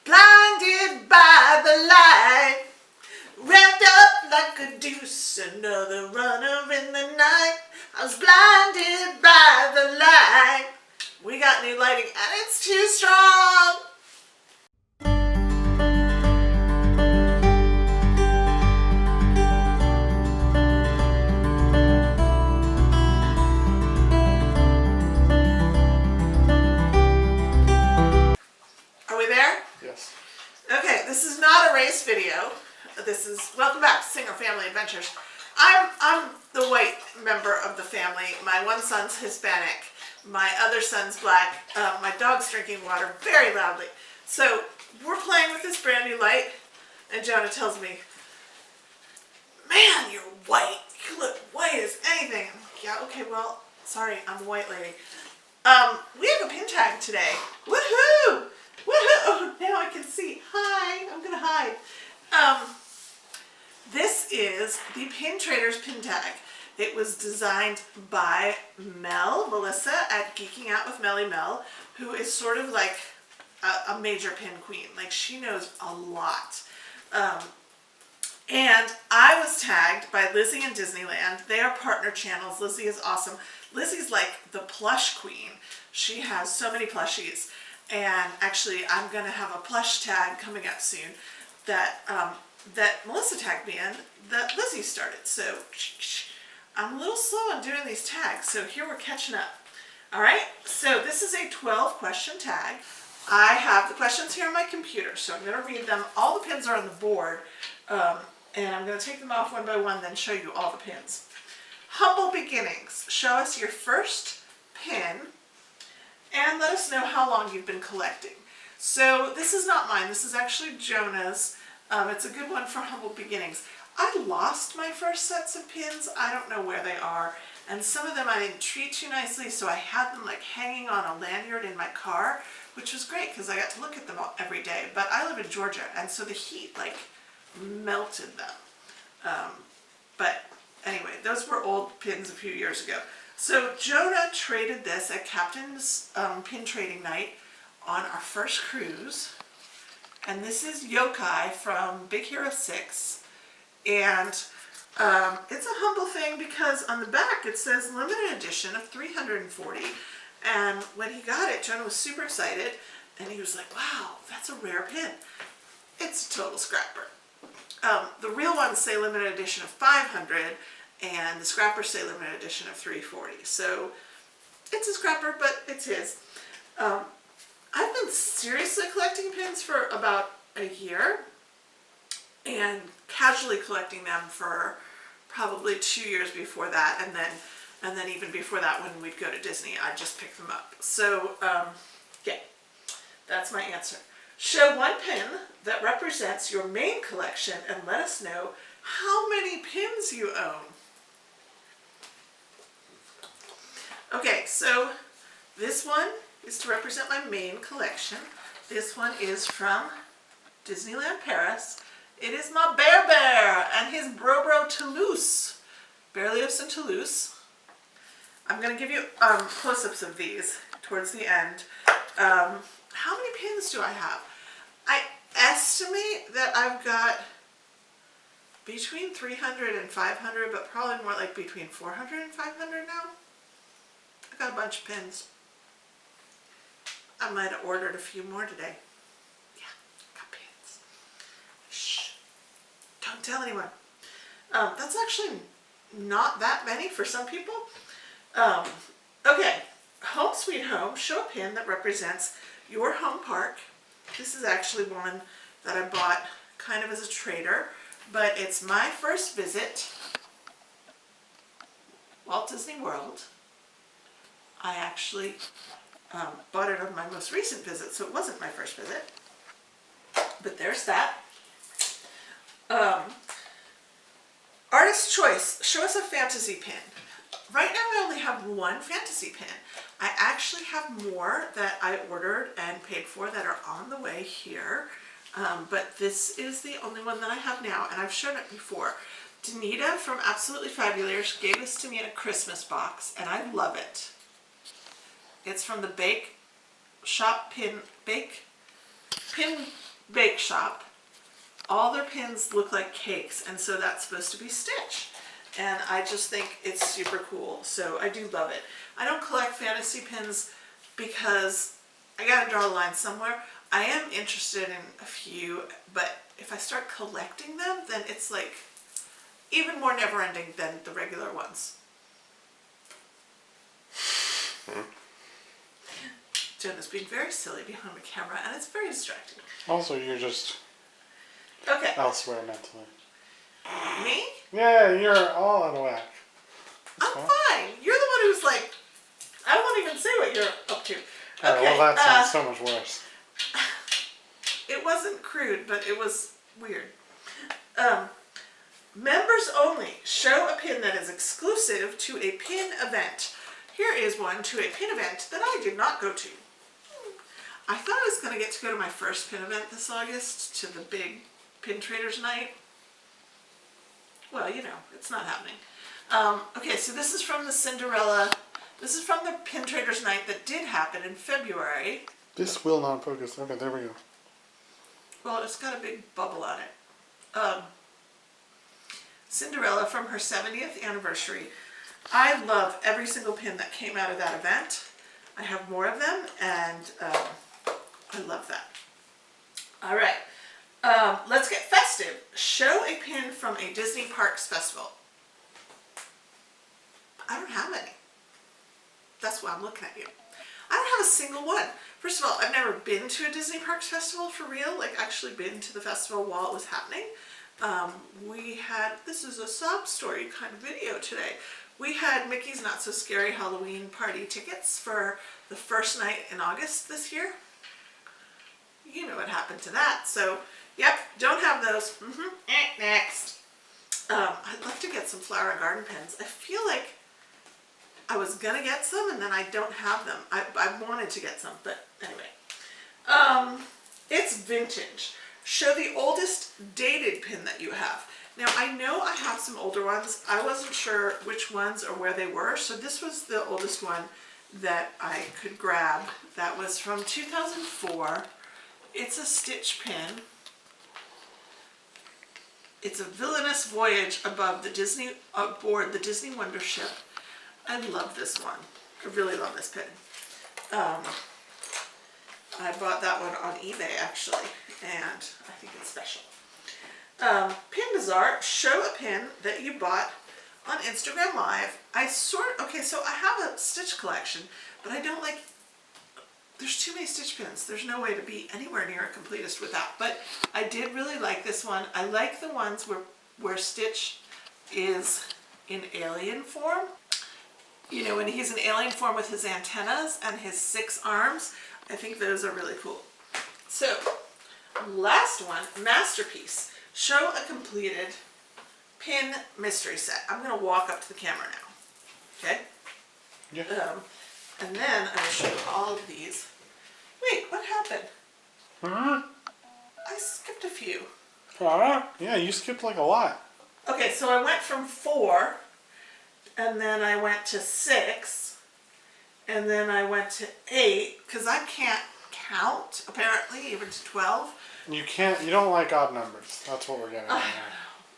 blinded by the light, wrapped up like a deuce, another runner in the night. I was blinded by the light. We got new lighting and it's too strong. Are we there? Yes. Okay, this is not a race video. This is welcome back to Singer Family Adventures. I'm the white member of the family. My one son's Hispanic. My other son's black. My dog's drinking water very loudly. So we're playing with this brand new light, and Jonah tells me, "Man, you're white. You look white as anything." I'm like, "Yeah, okay, well, sorry, I'm a white lady." We have a pin tag today. Woohoo! Woohoo! Oh, now I can see. Hi. I'm gonna hide. This is the Pin Traders pin tag. It was designed by Melissa at Geeking Out with MellyMel, who is sort of like a major pin queen. Like, she knows a lot. And I was tagged by LizeInDisneyland. They are partner channels. Lizzie is awesome. Lizzie's like the plush queen. She has so many plushies. And actually, I'm going to have a plush tag coming up soon that that Melissa tagged me in that Lizzie started. So I'm a little slow on doing these tags. So here we're catching up. All right. So this is a 12 question tag. I have the questions here on my computer. So I'm going to read them. All the pins are on the board. And I'm going to take them off one by one, then show you all the pins. Humble beginnings. Show us your first pin and let us know how long you've been collecting. So this is not mine. This is actually Jonah's. It's a good one for humble beginnings. I lost my first sets of pins. I don't know where they are. And some of them I didn't treat too nicely, so I had them like hanging on a lanyard in my car, which was great because I got to look at them every day. But I live in Georgia, and so the heat like melted them. But anyway, those were old pins a few years ago. So Jonah traded this at Captain's Pin Trading Night on our first cruise. And this is Yokai from Big Hero 6. And it's a humble thing because on the back it says limited edition of 340. And when he got it, Jonah was super excited. And he was like, "Wow, that's a rare pin." It's a total scrapper. The real ones say limited edition of 500. And the scrappers say limited edition of 340. So it's a scrapper, but it's his. I've been seriously collecting pins for about a year and casually collecting them for probably 2 years before that. And then even before that, when we'd go to Disney, I'd just pick them up. So yeah, that's my answer. Show one pin that represents your main collection and let us know how many pins you own. Okay, so this one is to represent my main collection. This one is from Disneyland Paris. It is my Bear and his Bro Toulouse. Berlioz and Toulouse. I'm going to give you close-ups of these towards the end. How many pins do I have? I estimate that I've got between 300 and 500, but probably more like between 400 and 500 now. I got a bunch of pins. I might have ordered a few more today. Yeah, got pins. Shh. Don't tell anyone. That's actually not that many for some people. Okay. Home Sweet Home. Show a pin that represents your home park. This is actually one that I bought kind of as a trader, but it's my first visit. Walt Disney World. I actually bought it on my most recent visit, so it wasn't my first visit. But there's that. Artist choice. Show us a fantasy pin. Right now I only have one fantasy pin. I actually have more that I ordered and paid for that are on the way here. But this is the only one that I have now, and I've shown it before. Danita from Absolutely Fabulous gave this to me in a Christmas box, and I love it. It's from the Bake bake shop. All their pins look like cakes, and so that's supposed to be Stitch. And I just think it's super cool, so I do love it. I don't collect fantasy pins because I gotta draw a line somewhere. I am interested in a few, but if I start collecting them, then it's like even more never-ending than the regular ones. Jen is being very silly behind the camera, and it's very distracting. Also, you're just elsewhere mentally. Me? Yeah, you're all out of whack. I'm fine. You're the one who's like, I won't even say what you're up to. Right, Okay, well, that sounds so much worse. It wasn't crude, but it was weird. Members only. Show a pin that is exclusive to a pin event. Here is one to a pin event that I did not go to. I thought I was going to go to my first pin event this August, to the big Pin Traders Night. Well, you know, it's not happening. Okay, so this is from the Cinderella. This is from the Pin Traders Night that did happen in February. This will not focus. Okay, there we go. Well, it's got a big bubble on it. Cinderella from her 70th anniversary. I love every single pin that came out of that event. I have more of them, and I love that. All right. Let's get festive. Show a pin from a Disney Parks festival. I don't have any. That's why I'm looking at you. I don't have a single one. First of all, I've never been to a Disney Parks festival for real, like actually been to the festival while it was happening. This is a sob story kind of video today. We had Mickey's Not So Scary Halloween party tickets for the first night in August this year. You know what happened to that. So, yep, don't have those. Next. I'd love to get some flower and garden pins. I feel like I was going to get some and then I don't have them. I wanted to get some, but anyway. It's vintage. Show the oldest dated pin that you have. Now, I know I have some older ones. I wasn't sure which ones or where they were, so this was the oldest one that I could grab. That was from 2004. It's a Stitch pin. It's a villainous voyage aboard the Disney Wonder Ship. I love this one. I really love this pin. I bought that one on eBay actually, and I think it's special. Pin Bazaar. Show a pin that you bought on Instagram Live. So I have a Stitch collection, but I don't like, there's too many Stitch pins. There's no way to be anywhere near a completist with that, but I did really like this one. I like the ones where Stitch is in alien form. You know, when he's in alien form with his antennas and his 6 arms. I think those are really cool. So, last one, Masterpiece. Show a completed pin mystery set. I'm going to walk up to the camera now. Okay? Yeah. And then I will show you all of these. Wait, what happened? Huh? I skipped a few. Yeah, you skipped like a lot. Okay, so I went from 4, and then I went to 6, and then I went to 8, because I can't count, apparently, even to 12. You don't like odd numbers. That's what we're getting at now.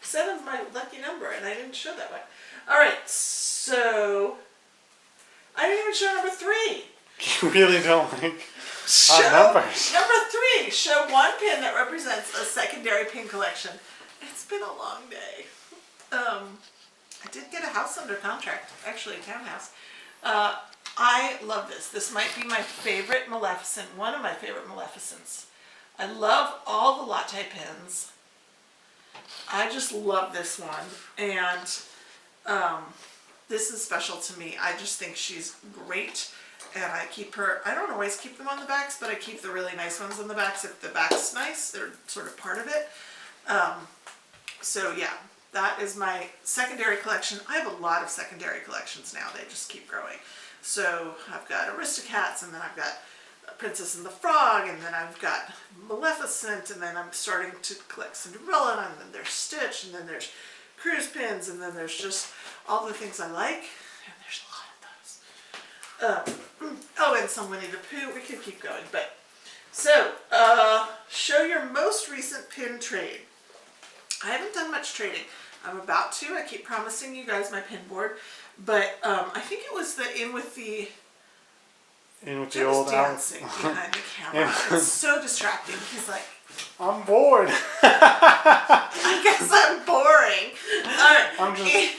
7's my lucky number, and I didn't show that one. Alright, so I didn't even show number 3. You really don't like odd numbers. Number 3, show one pin that represents a secondary pin collection. It's been a long day. I did get a house under contract, actually a townhouse. I love this. This might be my favorite Maleficent, one of my favorite Maleficents. I love all the latte pins. I just love this one, and this is special to me. I just think she's great, and I keep her, I don't always keep them on the backs, but I keep the really nice ones on the backs. If the back's nice, they're sort of part of it. So yeah, that is my secondary collection. I have a lot of secondary collections now. They just keep growing. So I've got Aristocats, and then I've got Princess and the Frog, and then I've got Maleficent, and then I'm starting to collect Cinderella, and then there's Stitch, and then there's cruise pins, and then there's just all the things I like, and there's a lot of those. Oh, and some Winnie the Pooh. We could keep going, but So, show your most recent pin trade. I haven't done much trading. I'm about to. I keep promising you guys my pin board. But I think it was the in with the old dancing behind the camera. It's so distracting. He's like, I'm bored. I guess I'm boring. Alright. I'm just...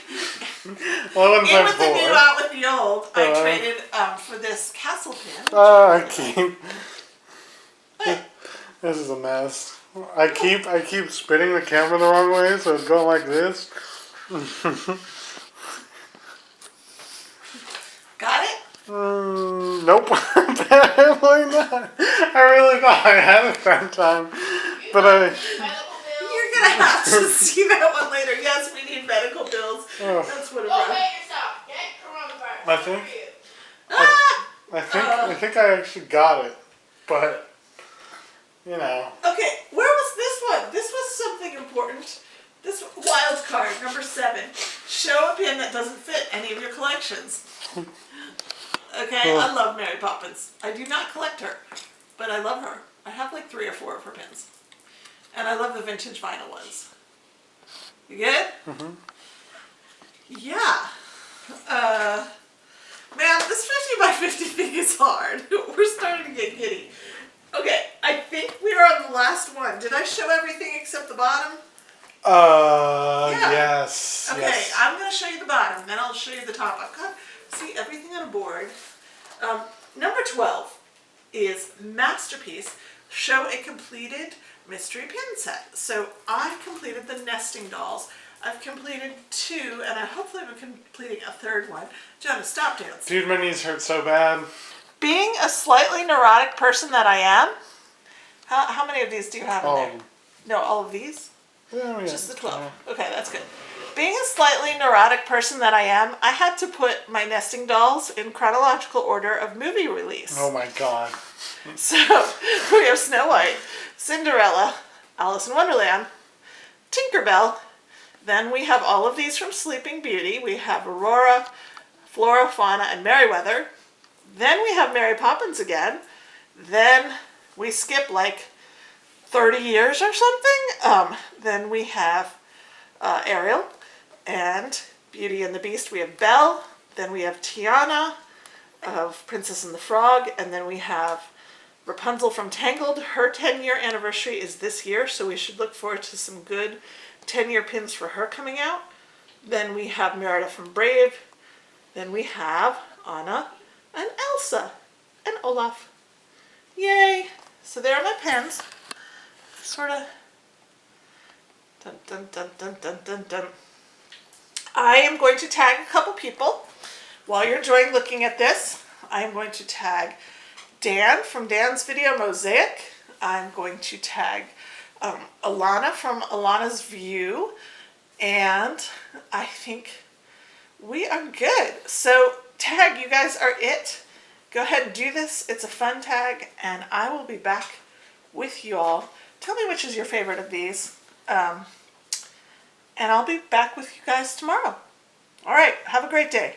Well, I'm in with the bored. new, out with the old. I traded for this castle pin. I keep... This is a mess. I keep spinning the camera the wrong way, so it's going like this. Got it? Nope. Apparently not. I really thought I had it that time, but You're gonna have to see that one later. Yes, we need medical bills. That's what it was. yourself. Get coronavirus. I think I actually got it, but you know. Okay, where was this one? This was something important. This wild card, number 7. Show a pin that doesn't fit any of your collections. Okay, I love Mary Poppins. I do not collect her, but I love her. I have like 3 or 4 of her pins. And I love the vintage vinyl ones. You good? Mm-hmm. Yeah. Man, this 50 by 50 thing is hard. We're starting to get giddy. Okay, I think we are on the last one. Did I show everything except the bottom? Yeah. Yes. Okay, yes. I'm going to show you the bottom, then I'll show you the top. I've got, see, everything on a board. Number 12 is Masterpiece. Show a completed mystery pin set. So I completed the nesting dolls. I've completed 2, and I hopefully I'm completing a 3rd one. Jonah, stop dancing. Dude, my knees hurt so bad. Being a slightly neurotic person that I am, how many of these do you have in there? No, all of these? Yeah, Just the 12. Okay, that's good. Being a slightly neurotic person that I am, I had to put my nesting dolls in chronological order of movie release. Oh my god. So, we have Snow White, Cinderella, Alice in Wonderland, Tinkerbell. Then we have all of these from Sleeping Beauty. We have Aurora, Flora, Fauna, and Merryweather. Then we have Mary Poppins again. Then we skip like 30 years or something. Then we have Ariel and Beauty and the Beast. We have Belle. Then we have Tiana of Princess and the Frog. And then we have Rapunzel from Tangled. Her 10-year anniversary is this year, so we should look forward to some good 10-year pins for her coming out. Then we have Merida from Brave. Then we have Anna and Elsa and Olaf. Yay! So there are my pens. Sort of. Dun dun dun dun dun dun dun. I am going to tag a couple people. While you're enjoying looking at this, I am going to tag Dan from DansVideoMosaic. I'm going to tag Alaina from Alaina's View. And I think we are good. So tag, you guys are it. Go ahead and do this. It's a fun tag, and I will be back with you all. Tell me which is your favorite of these. And I'll be back with you guys tomorrow. All right, have a great day.